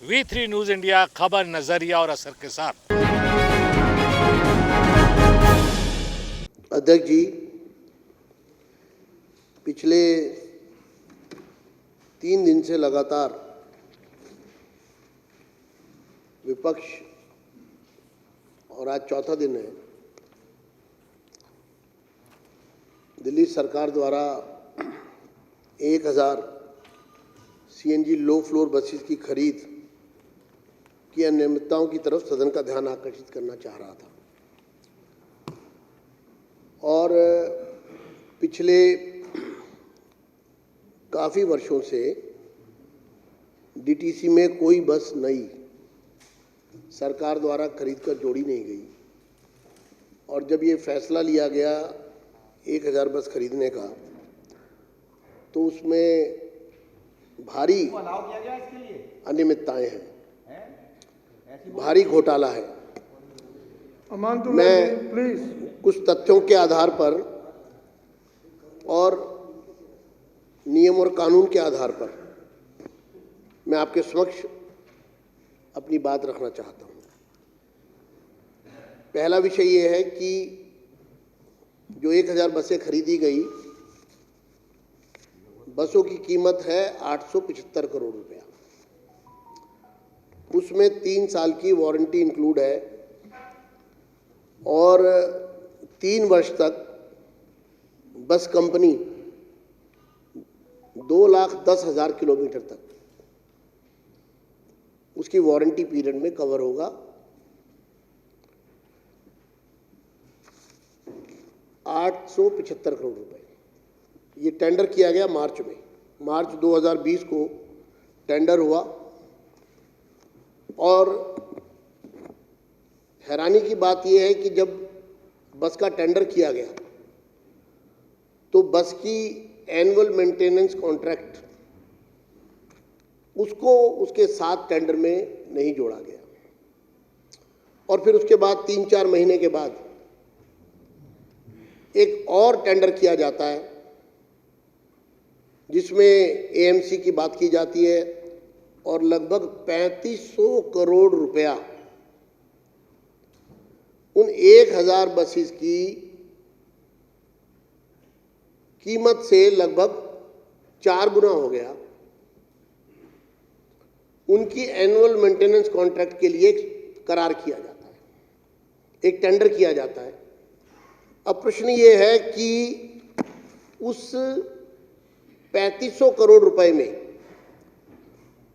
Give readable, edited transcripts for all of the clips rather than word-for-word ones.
V3 news India, खबर, नजरिया और असर के साथ। अध्यक्ष जी, पिछले 3 दिन से लगातार विपक्ष, और आज चौथा दिन है, दिल्ली सरकार द्वारा 1000 CNG लो फ्लोर बसेस की खरीद की अनियमितताओं की तरफ सदन का ध्यान आकर्षित करना चाह रहा था। और पिछले काफ़ी वर्षों से DTC में कोई बस नई सरकार द्वारा खरीद कर जोड़ी नहीं गई, और जब ये फैसला लिया गया 1000 बस खरीदने का, तो उसमें भारी अनियमितताएं हैं, भारी घोटाला है। मैं कुछ तथ्यों के आधार पर और नियम और कानून के आधार पर मैं आपके समक्ष अपनी बात रखना चाहता हूं। पहला विषय ये है कि जो 1000 बसें खरीदी गई, बसों की कीमत है 875 करोड़ रुपया। उसमें 3 साल की वारंटी इंक्लूड है और 3 वर्ष तक बस कंपनी 2,10,000 किलोमीटर तक उसकी वारंटी पीरियड में कवर होगा। 875 करोड़ रुपए ये टेंडर किया गया मार्च 2020 को टेंडर हुआ। और हैरानी की बात यह है कि जब बस का टेंडर किया गया तो बस की एनुअल मेंटेनेंस कॉन्ट्रैक्ट उसको उसके साथ टेंडर में नहीं जोड़ा गया। और फिर उसके बाद 3-4 महीने के बाद एक और टेंडर किया जाता है जिसमें AMC की बात की जाती है, और लगभग 3500 करोड़ रुपया उन 1000 बसेस की कीमत से लगभग 4 गुना हो गया। उनकी एनुअल मेंटेनेंस कॉन्ट्रैक्ट के लिए करार किया जाता है, एक टेंडर किया जाता है। अब प्रश्न ये है कि उस 3500 करोड़ रुपए में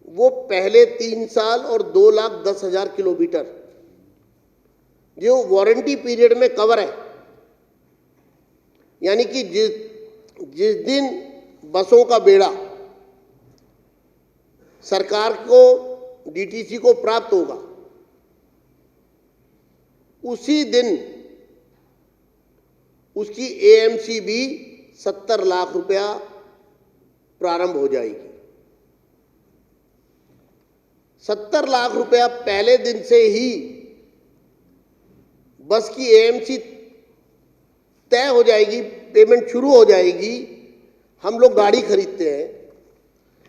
वो पहले 3 साल और 2,10,000 किलोमीटर जो वारंटी पीरियड में कवर है, यानी कि जिस दिन बसों का बेड़ा सरकार को, DTC को प्राप्त होगा, उसी दिन उसकी AMC भी 70 लाख रुपया प्रारंभ हो जाएगी। 70 लाख रुपया पहले दिन से ही बस की AMC तय हो जाएगी, पेमेंट शुरू हो जाएगी। हम लोग गाड़ी खरीदते हैं,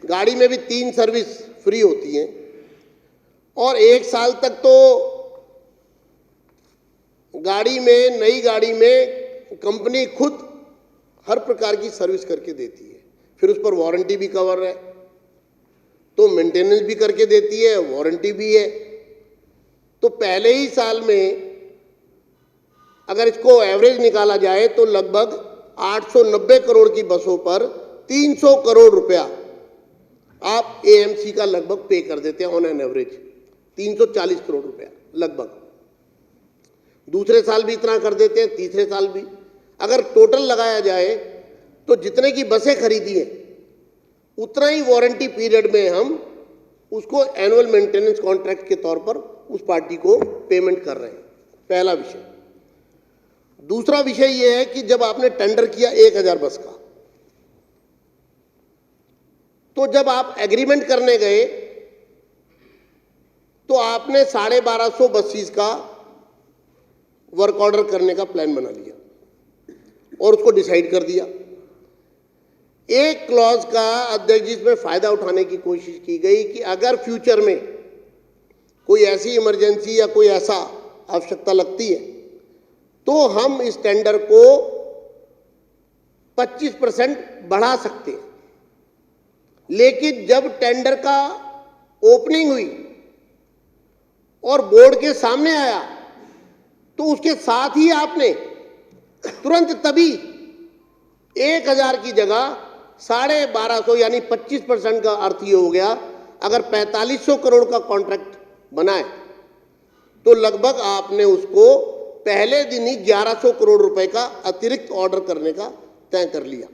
गाड़ी में भी 3 सर्विस फ्री होती हैं, और 1 साल तक तो गाड़ी में, नई गाड़ी में कंपनी खुद हर प्रकार की सर्विस करके देती है। फिर उस पर वारंटी भी कवर है, तो मेंटेनेंस भी करके देती है, वारंटी भी है। तो पहले ही साल में अगर इसको एवरेज निकाला जाए तो लगभग 890 करोड़ की बसों पर 300 करोड़ रुपया आप AMC का लगभग पे कर देते हैं ऑन एन एवरेज, 340 करोड़ रुपया लगभग। दूसरे साल भी इतना कर देते हैं, तीसरे साल भी। अगर टोटल लगाया जाए तो जितने की बसें खरीदी हैं उतना ही वारंटी पीरियड में हम उसको एनुअल मेंटेनेंस कॉन्ट्रैक्ट के तौर पर उस पार्टी को पेमेंट कर रहे हैं। पहला विषय। दूसरा विषय यह है कि जब आपने टेंडर किया 1000 बस का, तो जब आप एग्रीमेंट करने गए तो आपने 1250 बसेस का वर्क ऑर्डर करने का प्लान बना लिया और उसको डिसाइड कर दिया। एक क्लॉज का अध्यक्ष जी इसमें फायदा उठाने की कोशिश की गई कि अगर फ्यूचर में कोई ऐसी इमरजेंसी या कोई ऐसा आवश्यकता लगती है तो हम इस टेंडर को 25% बढ़ा सकते हैं। लेकिन जब टेंडर का ओपनिंग हुई और बोर्ड के सामने आया तो उसके साथ ही आपने तुरंत तभी 1000 की जगह 1250 यानी 25% का अर्थ ये हो गया, अगर 4500 करोड़ का कॉन्ट्रैक्ट बनाए तो लगभग आपने उसको पहले दिन ही 1100 करोड़ रुपए का अतिरिक्त ऑर्डर करने का तय कर लिया।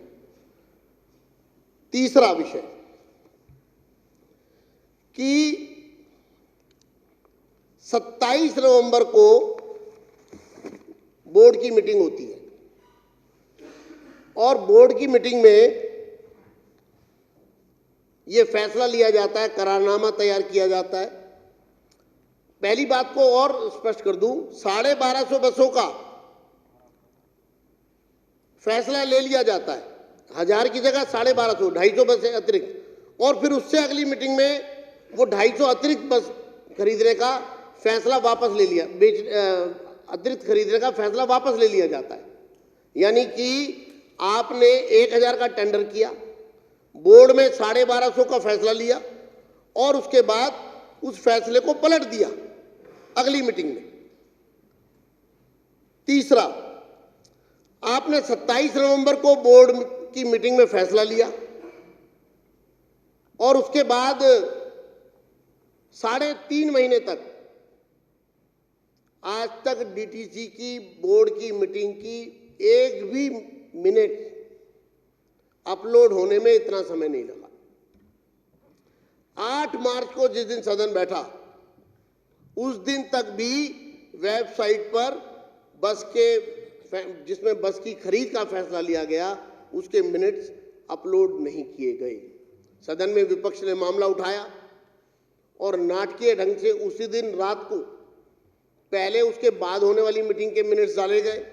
तीसरा विषय कि 27 नवंबर को बोर्ड की मीटिंग होती है और बोर्ड की मीटिंग में यह फैसला लिया जाता है, करारनामा तैयार किया जाता है। पहली बात को और स्पष्ट कर दूं, 1250 बसों का फैसला ले लिया जाता है, 1000 की जगह 1250, 250 बसें अतिरिक्त, और फिर उससे अगली मीटिंग में वो 250 अतिरिक्त बस खरीदने का फैसला वापस ले लिया, अतिरिक्त खरीदने का फैसला वापस ले लिया जाता है। यानी कि आपने 1000 का टेंडर किया, बोर्ड में 1250 का फैसला लिया और उसके बाद उस फैसले को पलट दिया अगली मीटिंग में। तीसरा, आपने 27 नवंबर को बोर्ड की मीटिंग में फैसला लिया और उसके बाद 3.5 महीने तक आज तक डीटीसी की बोर्ड की मीटिंग की एक भी मिनट अपलोड होने में इतना समय नहीं लगा। 8 मार्च को जिस दिन सदन बैठा उस दिन तक भी वेबसाइट पर बस के जिसमें बस की खरीद का फैसला लिया गया उसके मिनट्स अपलोड नहीं किए गए। सदन में विपक्ष ने मामला उठाया और नाटकीय ढंग से उसी दिन रात को पहले उसके बाद होने वाली मीटिंग के मिनट्स डाले गए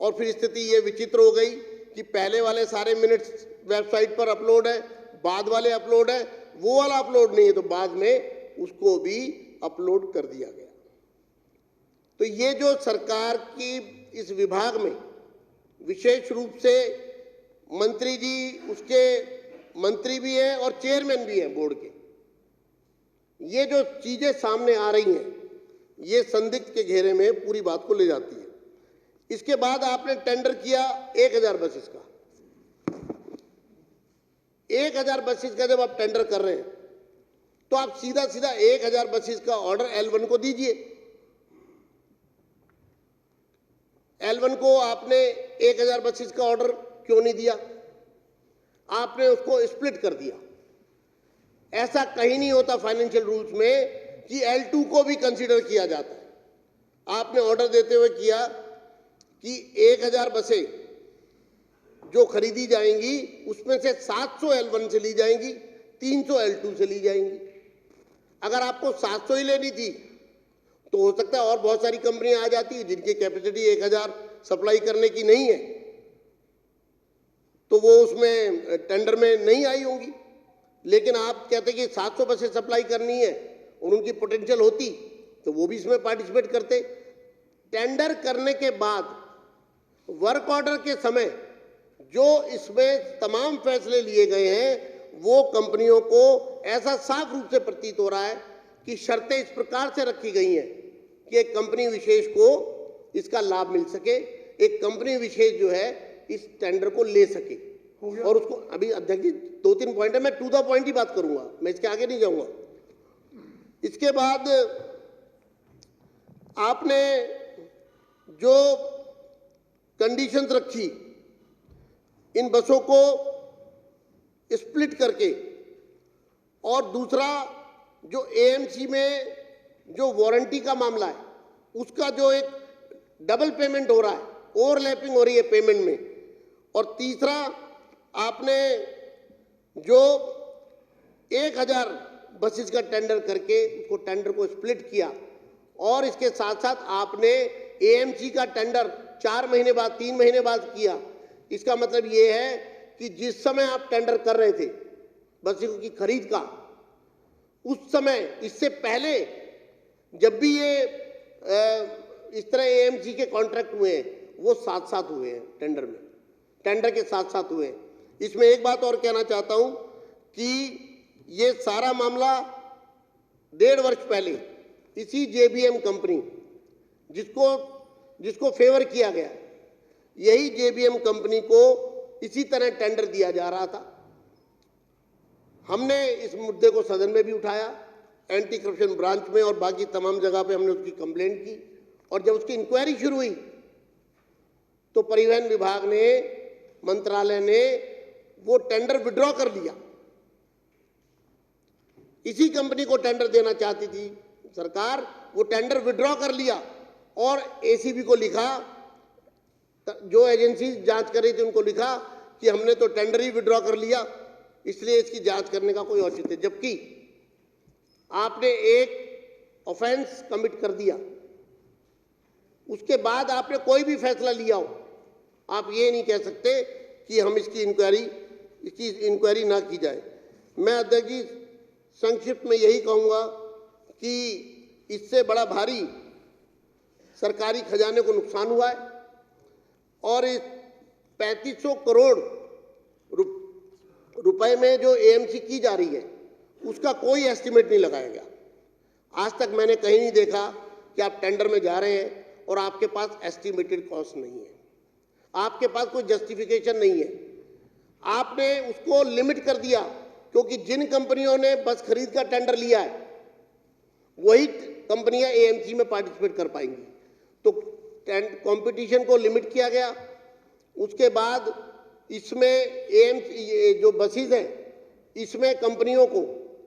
और फिर स्थिति ये विचित्र हो गई कि पहले वाले सारे मिनट्स वेबसाइट पर अपलोड है, बाद वाले अपलोड है, वो वाला अपलोड नहीं है तो बाद में उसको भी अपलोड कर दिया गया। तो ये जो सरकार की इस विभाग में विशेष रूप से मंत्री जी, उसके मंत्री भी हैं और चेयरमैन भी हैं बोर्ड के, ये जो चीजें सामने आ रही हैं ये संदिग्ध के घेरे में पूरी बात को ले जाती है। इसके बाद आपने टेंडर किया 1000 बसेस का। 1000 बसेस का जब आप टेंडर कर रहे हैं तो आप सीधा सीधा 1000 बसेस का ऑर्डर L1 को दीजिए। L1 को आपने 1000 बसेस का ऑर्डर क्यों नहीं दिया? आपने उसको स्प्लिट कर दिया। ऐसा कहीं नहीं होता फाइनेंशियल रूल्स में कि L2 को भी कंसीडर किया जाता है। आपने ऑर्डर देते हुए किया कि 1000 बसें जो खरीदी जाएंगी उसमें से 700 L1 से ली जाएंगी, 300 L2 से ली जाएंगी। अगर आपको 700 ही लेनी थी तो हो सकता है और बहुत सारी कंपनियां आ जाती है जिनकी कैपेसिटी 1000 सप्लाई करने की नहीं है तो वो उसमें टेंडर में नहीं आई होंगी। लेकिन आप कहते कि 700 बसें सप्लाई करनी है और उनकी पोटेंशियल होती तो वो भी इसमें पार्टिसिपेट करते। टेंडर करने के बाद वर्क ऑर्डर के समय जो इसमें तमाम फैसले लिए गए हैं वो कंपनियों को ऐसा साफ रूप से प्रतीत हो रहा है कि शर्तें इस प्रकार से रखी गई हैं कि एक कंपनी विशेष को इसका लाभ मिल सके, एक कंपनी विशेष जो है इस टेंडर को ले सके। और उसको अभी अध्यक्ष जी 2-3 पॉइंट है, मैं टू द पॉइंट ही बात करूंगा, मैं इसके आगे नहीं जाऊंगा। इसके बाद आपने जो कंडीशंस रखी इन बसों को स्प्लिट करके, और दूसरा जो एएमसी में जो वारंटी का मामला है उसका जो एक डबल पेमेंट हो रहा है, ओवरलैपिंग हो रही है पेमेंट में, और तीसरा आपने जो 1000 बसेस का टेंडर करके उसको टेंडर को स्प्लिट किया, और इसके साथ साथ आपने एएमसी का टेंडर 4 महीने बाद 3 महीने बाद किया। इसका मतलब ये है कि जिस समय आप टेंडर कर रहे थे बसों की खरीद का, उस समय इससे पहले जब भी ये इस तरह एएमसी के कॉन्ट्रैक्ट हुए हैं वो साथ साथ हुए हैं, टेंडर के साथ साथ हुए हैं। इसमें एक बात और कहना चाहता हूं कि ये सारा मामला 1.5 वर्ष पहले इसी जेबीएम कंपनी जिसको फेवर किया गया, यही जेबीएम कंपनी को इसी तरह टेंडर दिया जा रहा था। हमने इस मुद्दे को सदन में भी उठाया, एंटी करप्शन ब्रांच में और बाकी तमाम जगह पे हमने उसकी कंप्लेंट की, और जब उसकी इंक्वायरी शुरू हुई तो परिवहन विभाग ने, मंत्रालय ने वो टेंडर विड्रॉ कर लिया। इसी कंपनी को टेंडर देना चाहती थी सरकार, वो टेंडर विड्रॉ कर लिया और एसीबी को लिखा, जो एजेंसी जांच कर रही थी उनको लिखा कि हमने तो टेंडर ही विड्रॉ कर लिया, इसलिए इसकी जांच करने का कोई औचित्य, जबकि आपने एक ऑफेंस कमिट कर दिया, उसके बाद आपने कोई भी फैसला लिया हो, आप ये नहीं कह सकते कि हम इसकी इंक्वायरी ना की जाए। मैं अध्यक्ष जी संक्षिप्त में यही कहूँगा कि इससे बड़ा भारी सरकारी खजाने को नुकसान हुआ है और इस 3500 करोड़ रुपए में जो एएमसी की जा रही है उसका कोई एस्टिमेट नहीं लगाया गया। आज तक मैंने कहीं नहीं देखा कि आप टेंडर में जा रहे हैं और आपके पास एस्टिमेटेड कॉस्ट नहीं है, आपके पास कोई जस्टिफिकेशन नहीं है। आपने उसको लिमिट कर दिया, क्योंकि जिन कंपनियों ने बस खरीद का टेंडर लिया है वही कंपनियां एएमसी में पार्टिसिपेट कर पाएंगी, तो कंपटीशन को लिमिट किया गया। उसके बाद इसमें एएमसी जो बसेस हैं इसमें कंपनियों को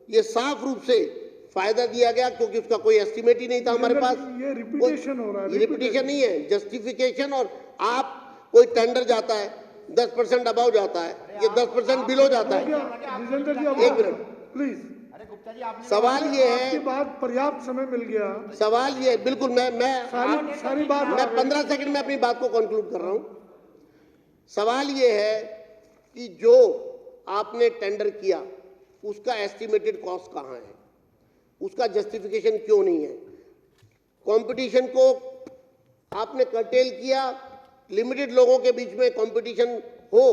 ये साफ रूप से फायदा दिया गया, क्योंकि उसका कोई एस्टिमेट ही नहीं था हमारे पास। ये रिपीटेशन हो रहा है, रिपीटेशन नहीं है, जस्टिफिकेशन। और आप कोई टेंडर जाता है 10% अबाव जाता है, ये 10% बिलो जाता है। विजेंद्र जी, एक मिनट प्लीज, सवाल ये है, आपके बाद पर्याप्त समय मिल गया। सवाल ये बिल्कुल मैं सारी बात मैं 15 सेकंड में अपनी बात को कंक्लूड कर रहा हूं। सवाल ये है कि जो आपने टेंडर किया उसका एस्टिमेटेड कॉस्ट कहां है, उसका जस्टिफिकेशन क्यों नहीं है? कंपटीशन को आपने कर्टेल किया, लिमिटेड लोगों के बीच में कंपटीशन हो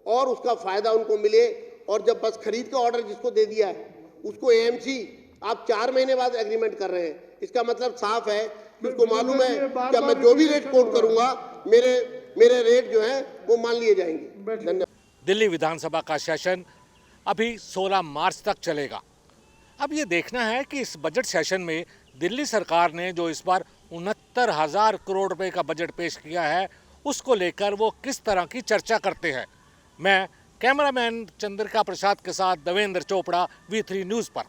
और उसका फायदा उनको मिले, और जब बस खरीद का ऑर्डर जिसको दे दिया है उसको एएमसी आप 4 महीने बाद एग्रीमेंट कर रहे हैं। इसका मतलब साफ है कि उसको मालूम है कि मैं जो भी रेट कोट करूंगा मेरे रेट जो है वो मान लिए जाएंगे। धन्यवाद। दिल्ली विधानसभा का सेशन अभी 16 मार्च तक चलेगा। अब ये देखना है कि इस बजट सेशन में दिल्ली सरकार ने जो इस बार 69,000 करोड़ रुपए का बजट पेश किया है उसको लेकर वो किस तरह की चर्चा करते हैं। मैं कैमरामैन चंद्रिका प्रसाद के साथ देवेंद्र चोपड़ा, V3 न्यूज़ पर।